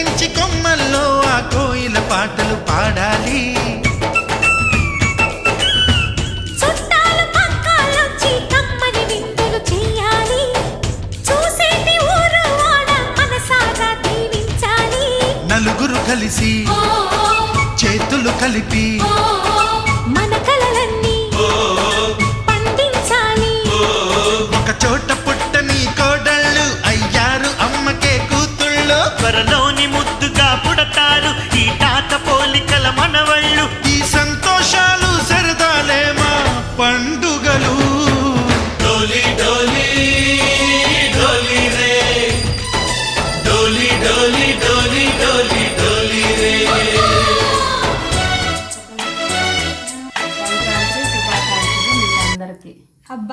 ఎక్కించి కొమ్మల్లో ఆ కోయిల పాటలు పాడాలి. చుట్టాలు పక్కాలొచ్చి కమ్మని విందులు చేయాలి. చూసేటి ఊరు వాడ మనసారా దీవించాలి. నలుగురు కలిసి చేతులు కలిపి మన కలలన్నీ పండించాలి. ఒక చోట పుట్టని కోడళ్ళు అయ్యారు అమ్మకే కూతుళ్ళు. త్వరలోని ముద్దుగా పుడతారు ఈ తాత పోలికల మనవళ్ళు. ఈ సంతోషాలు సరదాలే మా పండుగలు. డోలి డోలి డోలి రే, డోలి డోలి డోలి డోలి డోలి రే. సంక్రాంతి శుభాకాంక్షలు మీ అందరికీ.